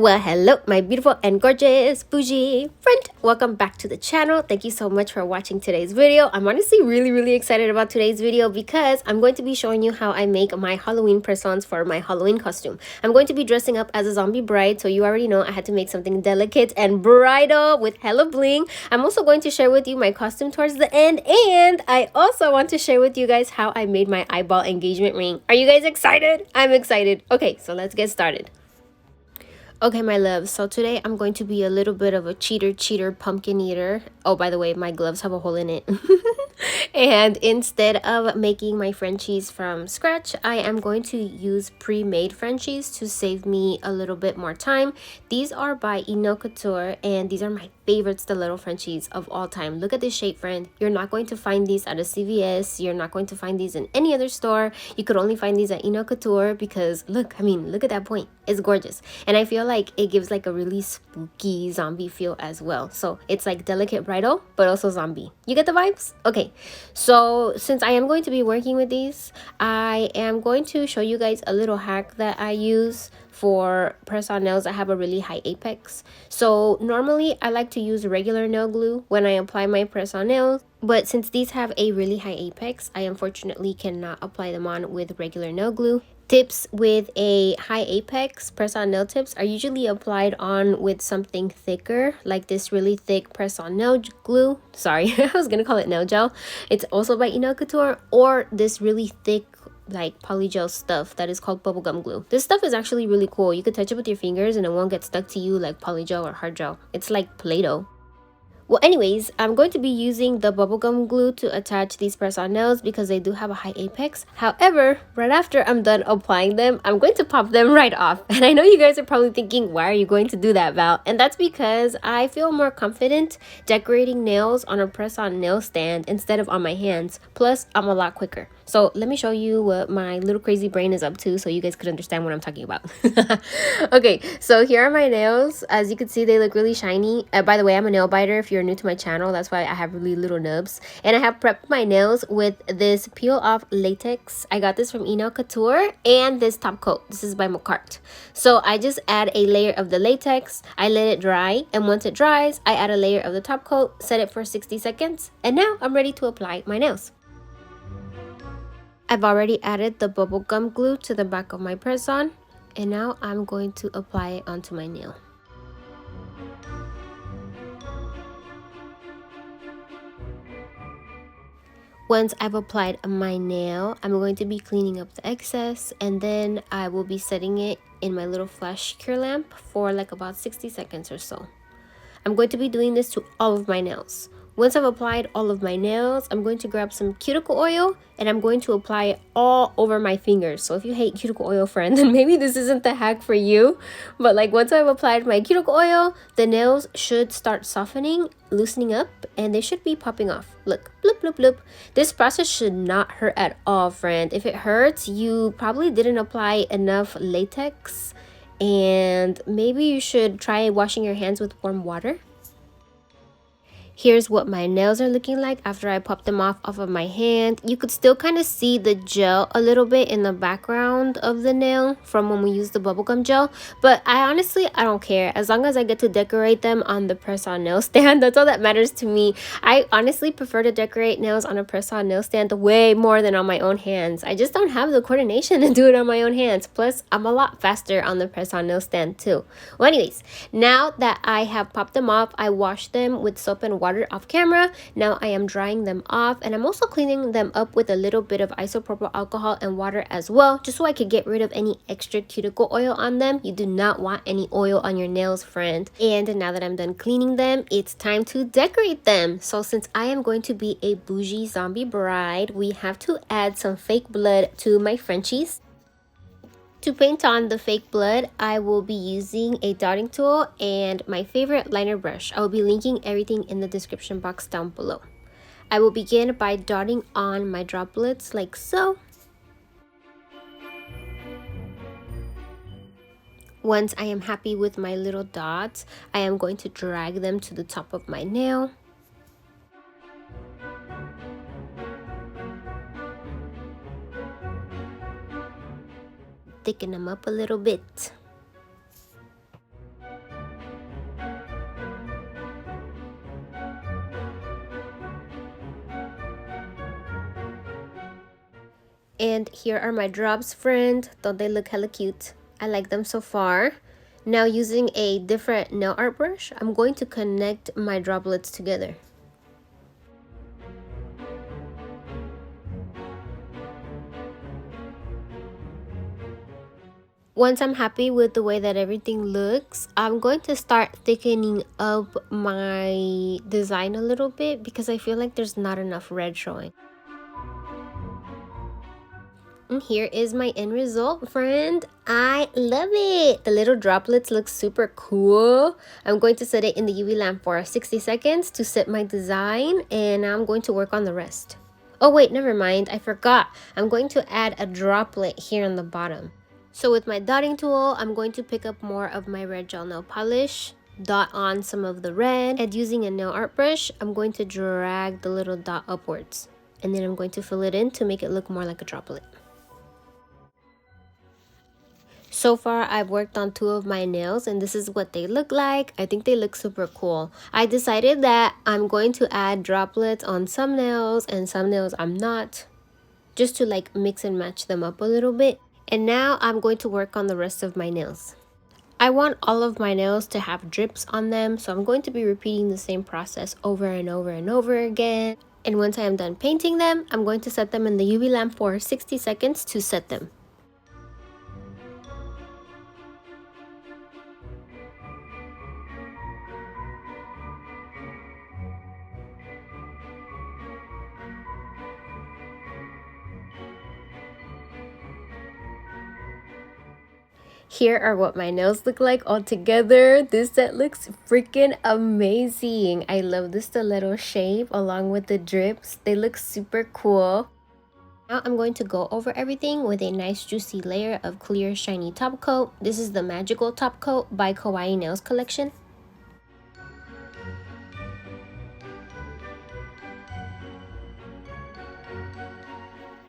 Well, hello, my beautiful and gorgeous bougie friend. Welcome back to the channel. Thank you so much for watching today's video. I'm honestly really excited about today's video because I'm going to be showing you how I make my Halloween press-ons for my Halloween costume. I'm going to be dressing up as a zombie bride, so you already know I had to make something delicate and bridal with hella bling. I'm also going to share with you my costume towards the end, and I also want to share with you guys how I made my eyeball engagement ring. Are you guys excited? I'm excited. Okay, so let's get started. Okay, my loves, so today I'm going to be a little bit of a cheater pumpkin eater. Oh, by the way, my gloves have a hole in it. And instead of making my Frenchies from scratch, I am going to use pre-made Frenchies to save me a little bit more time. These are by Enail Couture, and these are my favorite stiletto Frenchies of all time. Look at this shape, friend. You're not going to find these at a CVS. You're not going to find these in any other store. You could only find these at Enail Couture because look at that point. It's gorgeous. And I feel like it gives like a really spooky zombie feel as well. So it's like delicate bridal, but also zombie. You get the vibes? Okay. So since I am going to be working with these, I am going to show you guys a little hack that I use for press-on nails that have a really high apex. So normally I like to use regular nail glue when I apply my press-on nails, but since these have a really high apex, I unfortunately cannot apply them on with regular nail glue. Tips with a high apex press-on nail tips are usually applied on with something thicker, like this really thick press-on nail glue. Sorry, I was gonna call it nail gel. It's also by Enail Couture, or this really thick like polygel stuff that is called bubblegum glue. This stuff is actually really cool. You could touch it with your fingers and it won't get stuck to you like polygel or hard gel. It's like Play-Doh. Well, anyways, I'm going to be using the bubblegum glue to attach these press-on nails because they do have a high apex. However, right after I'm done applying them, I'm going to pop them right off. And I know you guys are probably thinking, why are you going to do that, Val? And that's because I feel more confident decorating nails on a press-on nail stand instead of on my hands. Plus, I'm a lot quicker. So let me show you what my little crazy brain is up to so you guys could understand what I'm talking about. Okay, so here are my nails. As you can see, they look really shiny. By the way, I'm a nail biter. If you're new to my channel, that's why I have really little nubs. And I have prepped my nails with this peel off latex. I got this from Enail Couture, and this top coat. This is by Makarrt. So I just add a layer of the latex. I let it dry, and once it dries, I add a layer of the top coat, set it for 60 seconds, and now I'm ready to apply my nails. I've already added the bubblegum glue to the back of my press-on, and now I'm going to apply it onto my nail. Once I've applied my nail, I'm going to be cleaning up the excess, and then I will be setting it in my little flash cure lamp for like about 60 seconds or so. I'm going to be doing this to all of my nails. Once I've applied all of my nails, I'm going to grab some cuticle oil and I'm going to apply it all over my fingers. So if you hate cuticle oil, friend, then maybe this isn't the hack for you. But like once I've applied my cuticle oil, the nails should start softening, loosening up, and they should be popping off. Look, bloop, bloop, bloop. This process should not hurt at all, friend. If it hurts, you probably didn't apply enough latex, and maybe you should try washing your hands with warm water. Here's what my nails are looking like after I pop them off of my hand. You could still kind of see the gel a little bit in the background of the nail from when we used the bubblegum gel. But I don't care. As long as I get to decorate them on the press-on nail stand, that's all that matters to me. I honestly prefer to decorate nails on a press-on nail stand way more than on my own hands. I just don't have the coordination to do it on my own hands. Plus, I'm a lot faster on the press-on nail stand too. Well, anyways, now that I have popped them off, I washed them with soap and water off camera. Now I am drying them off, and I'm also cleaning them up with a little bit of isopropyl alcohol and water as well, just so I could get rid of any extra cuticle oil on them. You do not want any oil on your nails, friend. And now that I'm done cleaning them, it's time to decorate them. So since I am going to be a bougie zombie bride, we have to add some fake blood to my Frenchies. To paint on the fake blood, I will be using a dotting tool and my favorite liner brush. I will be linking everything in the description box down below. I will begin by dotting on my droplets like so. Once I am happy with my little dots, I am going to drag them to the top of my nail. Thicken them up a little bit. And here are my drops, friend. Don't they look hella cute? I like them so far. Now using a different nail art brush, I'm going to connect my droplets together. Once I'm happy with the way that everything looks, I'm going to start thickening up my design a little bit because I feel like there's not enough red showing. And here is my end result, friend. I love it. The little droplets look super cool. I'm going to set it in the UV lamp for 60 seconds to set my design, and now I'm going to work on the rest. Oh wait, never mind, I forgot. I'm going to add a droplet here on the bottom. So with my dotting tool, I'm going to pick up more of my red gel nail polish, dot on some of the red, and using a nail art brush, I'm going to drag the little dot upwards. And then I'm going to fill it in to make it look more like a droplet. So far, I've worked on 2 of my nails and this is what they look like. I think they look super cool. I decided that I'm going to add droplets on some nails and some nails I'm not, just to like mix and match them up a little bit. And now I'm going to work on the rest of my nails. I want all of my nails to have drips on them, so I'm going to be repeating the same process over and over and over again. And once I am done painting them, I'm going to set them in the UV lamp for 60 seconds to set them. Here are what my nails look like all together. This set looks freaking amazing. I love the stiletto shape along with the drips. They look super cool. Now I'm going to go over everything with a nice juicy layer of clear shiny top coat. This is the Magical Top Coat by Kawaii Nails collection.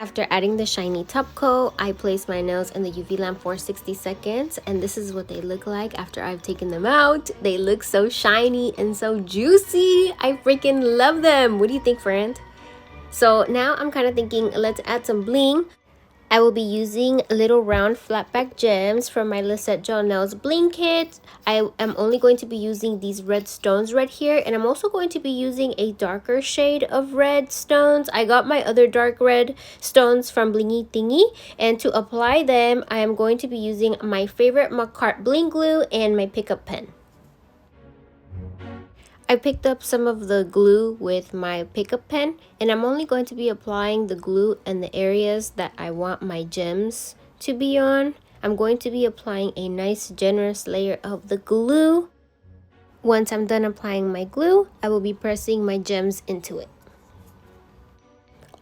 After adding the shiny top coat, I place my nails in the UV lamp for 60 seconds, and this is what they look like after I've taken them out. They look so shiny and so juicy. I freaking love them. What do you think, friend? So now I'm kind of thinking, let's add some bling. I will be using little round flat back gems from my Lissette Gel Nails bling kit. I am only going to be using these red stones right here, and I'm also going to be using a darker shade of red stones. I got my other dark red stones from Blingy Thingy, and to apply them, I am going to be using my favorite Makarrt bling glue and my pickup pen. I picked up some of the glue with my pickup pen, and I'm only going to be applying the glue in the areas that I want my gems to be on. I'm going to be applying a nice generous layer of the glue. Once I'm done applying my glue, I will be pressing my gems into it.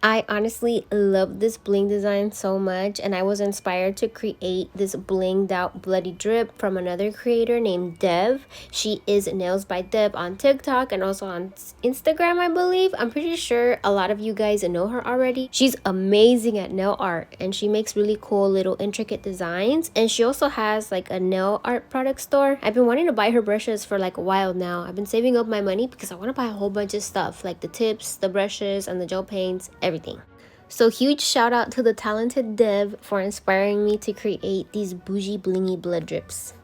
I honestly love this bling design so much, and I was inspired to create this blinged out bloody drip from another creator named Dev. She is Nails by Deb on TikTok and also on Instagram, I believe. I'm pretty sure a lot of you guys know her already. She's amazing at nail art and she makes really cool little intricate designs, and she also has like a nail art product store. I've been wanting to buy her brushes for like a while now. I've been saving up my money because I want to buy a whole bunch of stuff like the tips, the brushes, and the gel paints, everything. So huge shout out to the talented Dev for inspiring me to create these bougie blingy blood drips.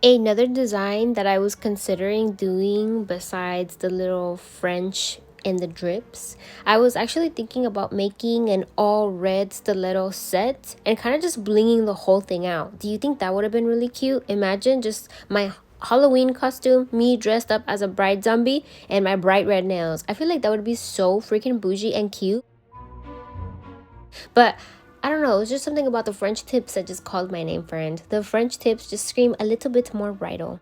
Another design that I was considering doing besides the little French and the drips, I was actually thinking about making an all red stiletto set and kind of just blinging the whole thing out. Do you think that would have been really cute? Imagine just my Halloween costume, me dressed up as a bride zombie, and my bright red nails. I feel like that would be so freaking bougie and cute. But I don't know, it's just something about the French tips that just called my name, friend. The French tips just scream a little bit more bridal.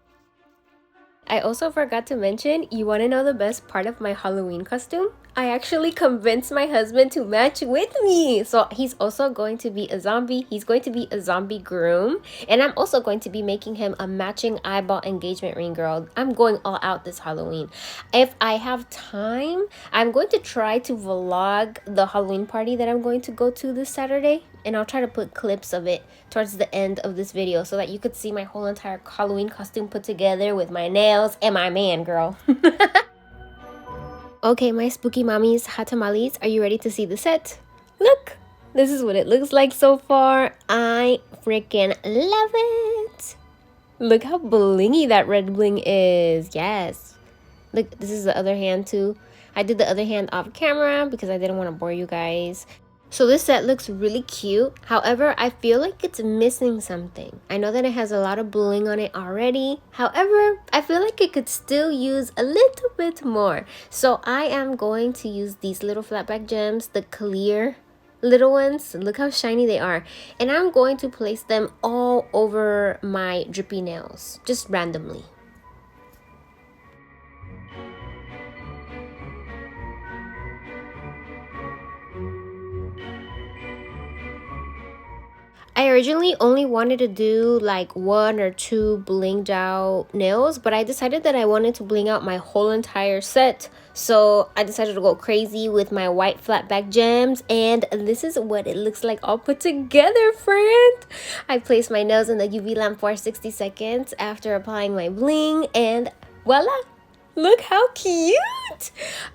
I also forgot to mention, you want to know the best part of my Halloween costume? I actually convinced my husband to match with me. So he's also going to be a zombie. He's going to be a zombie groom. And I'm also going to be making him a matching eyeball engagement ring, girl. I'm going all out this Halloween. If I have time, I'm going to try to vlog the Halloween party that I'm going to go to this Saturday. And I'll try to put clips of it towards the end of this video so that you could see my whole entire Halloween costume put together with my nails and my man, girl. Okay, my spooky mommies, hot tamales, are you ready to see the set? Look, This is what it looks like so far. I freaking love it. Look how blingy that red bling is. Yes. Look, this is the other hand too. I did the other hand off camera because I didn't want to bore you guys. So this set looks really cute. However, I feel like it's missing something. I know that it has a lot of bling on it already. However, I feel like it could still use a little bit more. So I am going to use these little flat back gems, the clear little ones. Look how shiny they are. And I'm going to place them all over my drippy nails, just randomly. I originally only wanted to do like 1 or 2 blinged out nails, but I decided that I wanted to bling out my whole entire set. So I decided to go crazy with my white flat back gems, and this is what it looks like all put together, friend. I placed my nails in the UV lamp for 60 seconds after applying my bling, and voila! Look how cute!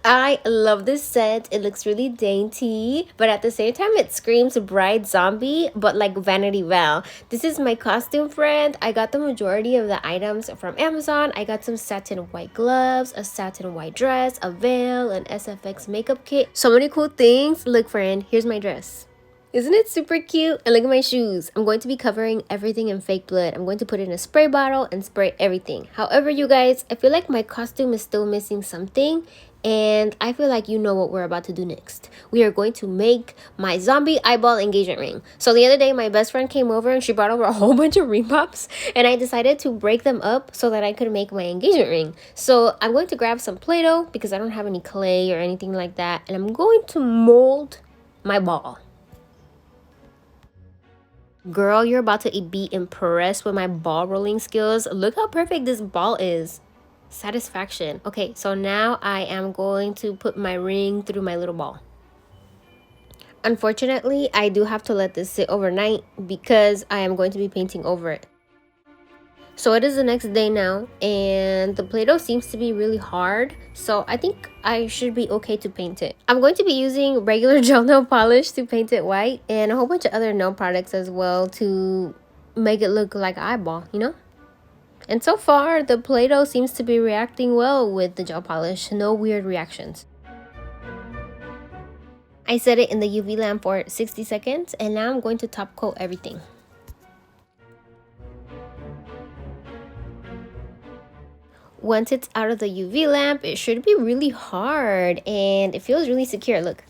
I love this set. It looks really dainty, but at the same time it screams bride zombie, but like Vanity Val. This is my costume, friend. I got the majority of the items from Amazon. I got some satin white gloves, a satin white dress, a veil, an SFX makeup kit. So many cool things. Look, friend, here's my dress. Isn't it super cute? And look at my shoes. I'm going to be covering everything in fake blood. I'm going to put it in a spray bottle and spray everything. However, you guys, I feel like my costume is still missing something, and I feel like you know what we're about to do next. We are going to make my zombie eyeball engagement ring. So the other day, my best friend came over and she brought over a whole bunch of ring pops, and I decided to break them up so that I could make my engagement ring. So I'm going to grab some Play-Doh because I don't have any clay or anything like that, and I'm going to mold my ball. Girl, you're about to be impressed with my ball rolling skills. Look how perfect this ball is. Satisfaction. Okay, so now I am going to put my ring through my little ball. Unfortunately, I do have to let this sit overnight because I am going to be painting over it. So it is the next day now, and the Play-Doh seems to be really hard, so I think I should be okay to paint it. I'm going to be using regular gel nail polish to paint it white, and a whole bunch of other nail products as well to make it look like an eyeball, you know? And so far, the Play-Doh seems to be reacting well with the gel polish. No weird reactions. I set it in the UV lamp for 60 seconds, and now I'm going to top coat everything. Once it's out of the UV lamp, it should be really hard and it feels really secure. Look.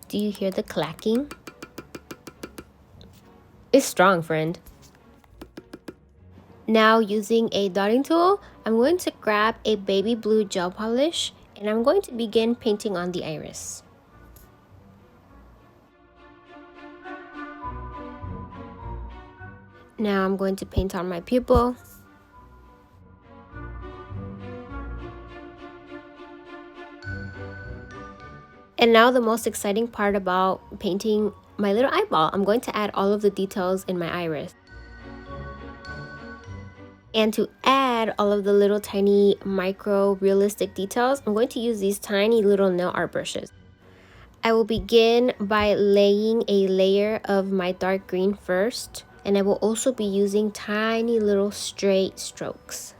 Do you hear the clacking? It's strong, friend. Now, using a dotting tool, I'm going to grab a baby blue gel polish and I'm going to begin painting on the iris. Now I'm going to paint on my pupil. And now the most exciting part about painting my little eyeball. I'm going to add all of the details in my iris. And to add all of the little tiny micro realistic details, I'm going to use these tiny little nail art brushes. I will begin by laying a layer of my dark green first, and I will also be using tiny little straight strokes.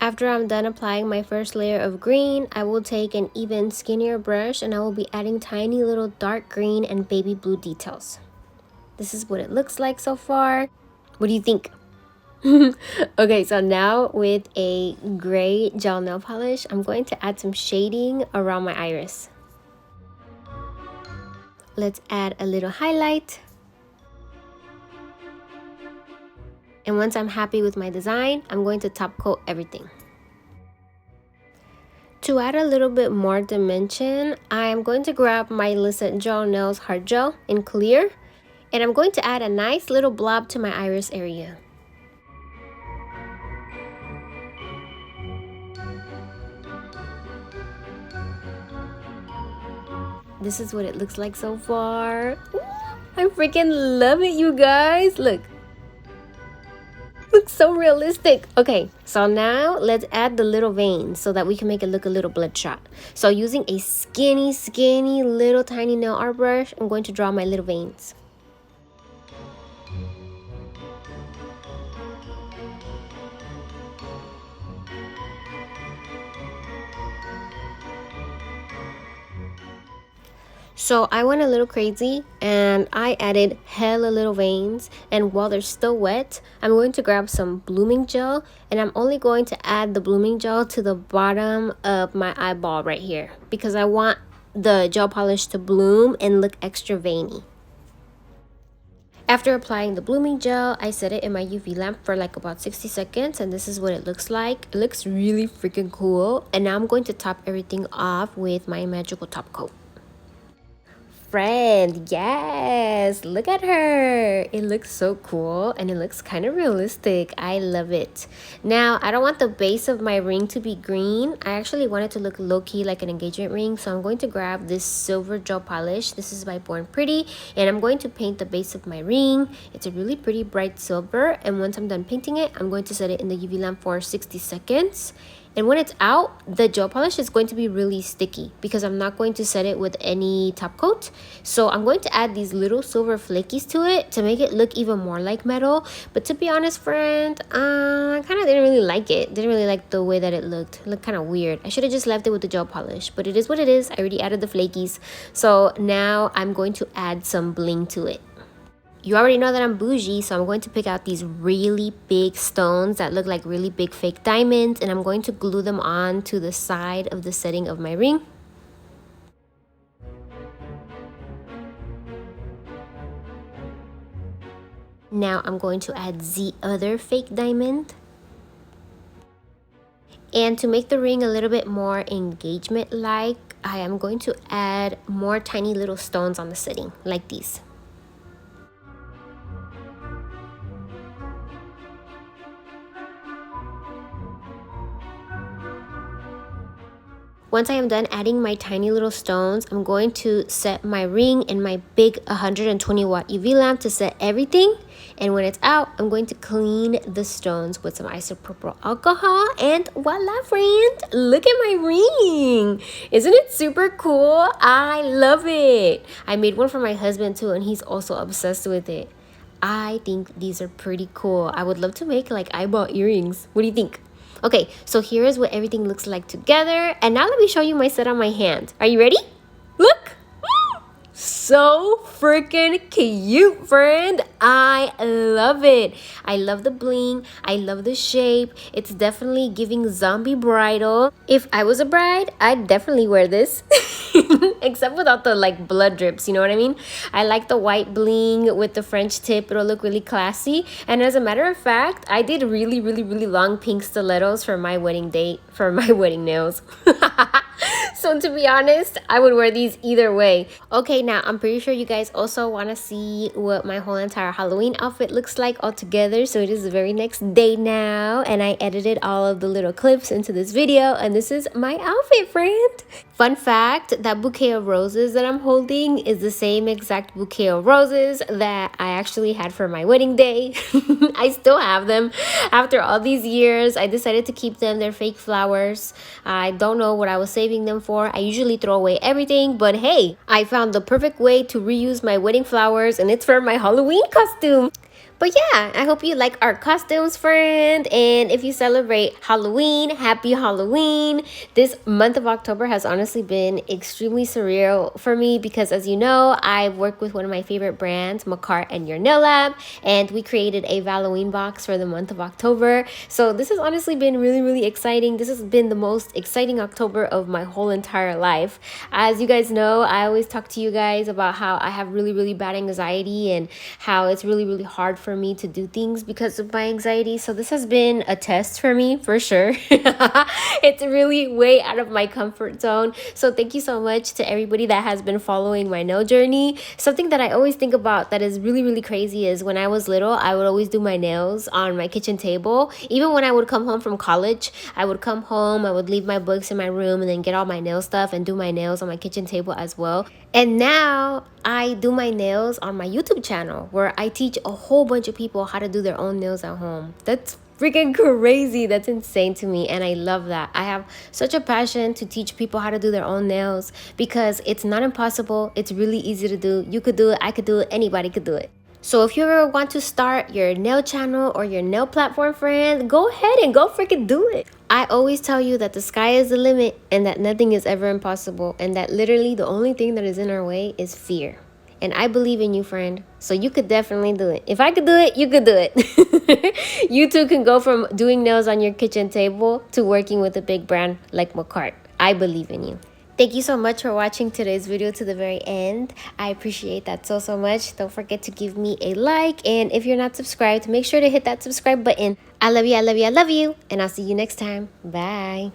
After I'm done applying my first layer of green, I will take an even skinnier brush and I will be adding tiny little dark green and baby blue details. This is what it looks like so far. What do you think? Okay, so now with a gray gel nail polish, I'm going to add some shading around my iris. Let's add a little highlight. And once I'm happy with my design, I'm going to top coat everything. To add a little bit more dimension, I'm going to grab my Lissette Gel Nails Hard Gel in clear, and I'm going to add a nice little blob to my iris area. This is what it looks like so far. Ooh, I freaking love it, you guys. Look So realistic. Okay, so now let's add the little veins so that we can make it look a little bloodshot. So using a skinny little tiny nail art brush, I'm going to draw my little veins. So I went a little crazy and I added hella little veins, and while they're still wet, I'm going to grab some blooming gel, and I'm only going to add the blooming gel to the bottom of my eyeball right here because I want the gel polish to bloom and look extra veiny. After applying the blooming gel, I set it in my UV lamp for like about 60 seconds, and this is what it looks like. It looks really freaking cool, and now I'm going to top everything off with my magical top coat. Friend, yes, look at her. It looks so cool and it looks kind of realistic. I love it. Now I don't want the base of my ring to be green. I actually want it to look low-key like an engagement ring, so I'm going to grab this silver gel polish. This is by Born Pretty, and I'm going to paint the base of my ring. It's a really pretty bright silver, and once I'm done painting it, I'm going to set it in the UV lamp for 60 seconds. And when it's out, the gel polish is going to be really sticky because I'm not going to set it with any top coat. So I'm going to add these little silver flakies to it to make it look even more like metal. But to be honest, friend, I kind of didn't really like it. Didn't really like the way that it looked. It looked kind of weird. I should have just left it with the gel polish, but it is what it is. I already added the flakies. So now I'm going to add some bling to it. You already know that I'm bougie, so I'm going to pick out these really big stones that look like really big fake diamonds, and I'm going to glue them on to the side of the setting of my ring. Now I'm going to add the other fake diamond. And to make the ring a little bit more engagement-like, I am going to add more tiny little stones on the setting, like these. Once I am done adding my tiny little stones, I'm going to set my ring in my big 120 watt UV lamp to set everything. And when it's out, I'm going to clean the stones with some isopropyl alcohol, and voila, friend, look at my ring. Isn't it super cool? I love it. I made one for my husband too, and he's also obsessed with it. I think these are pretty cool. I would love to make like eyeball earrings. What do you think? Okay, so here is what everything looks like together. And now let me show you my set on my hand. Are you ready? Look! So freaking cute, friend. I love it. I love the bling. I love the shape. It's definitely giving zombie bridal. If I was a bride, I'd definitely wear this. Except without the like blood drips, you know what I mean? I like the white bling with the French tip. It'll look really classy. And as a matter of fact, I did really long pink stilettos for my wedding date, for my wedding nails. So to be honest, I would wear these either way. Okay, now I'm pretty sure you guys also want to see what my whole entire Halloween outfit looks like all together. So it is the very next day now, and I edited all of the little clips into this video, and this is my outfit, friend. Fun fact, that bouquet of roses that I'm holding is the same exact bouquet of roses that I actually had for my wedding day. I still have them. After all these years, I decided to keep them. They're fake flowers. I don't know what I was saving them for. I usually throw away everything, but hey, I found the perfect way to reuse my wedding flowers, and it's for my Halloween costume. But yeah, I hope you like our costumes, friend. And if you celebrate Halloween, happy Halloween. This month of October has honestly been extremely surreal for me because, as you know, I've worked with one of my favorite brands, Makarrt and Your Nail Lab, and we created a Halloween box for the month of October. So this has honestly been really exciting. This has been the most exciting October of my whole entire life. As you guys know, I always talk to you guys about how I have really bad anxiety and how it's really hard for me to do things because of my anxiety. So this has been a test for me for sure. It's really way out of my comfort zone. So thank you so much to everybody that has been following my nail journey. Something that I always think about that is really crazy is when I was little, I would always do my nails on my kitchen table. Even when I would come home from college, I would come home, I would leave my books in my room and then get all my nail stuff and do my nails on my kitchen table as well. And now I do my nails on my YouTube channel where I teach a whole bunch bunch of people how to do their own nails at home. That's freaking crazy. That's insane to me, and I love that. I have such a passion to teach people how to do their own nails because it's not impossible. It's really easy to do. You could do it, I could do it, anybody could do it. So if you ever want to start your nail channel or your nail platform, friend, go ahead and go freaking do it. I always tell you that the sky is the limit and that nothing is ever impossible, and that literally the only thing that is in our way is fear. And I believe in you, friend. So you could definitely do it. If I could do it, you could do it. You too can go from doing nails on your kitchen table to working with a big brand like Makarrt. I believe in you. Thank you so much for watching today's video to the very end. I appreciate that so much. Don't forget to give me a like. And if you're not subscribed, make sure to hit that subscribe button. I love you, I love you, I love you. And I'll see you next time. Bye.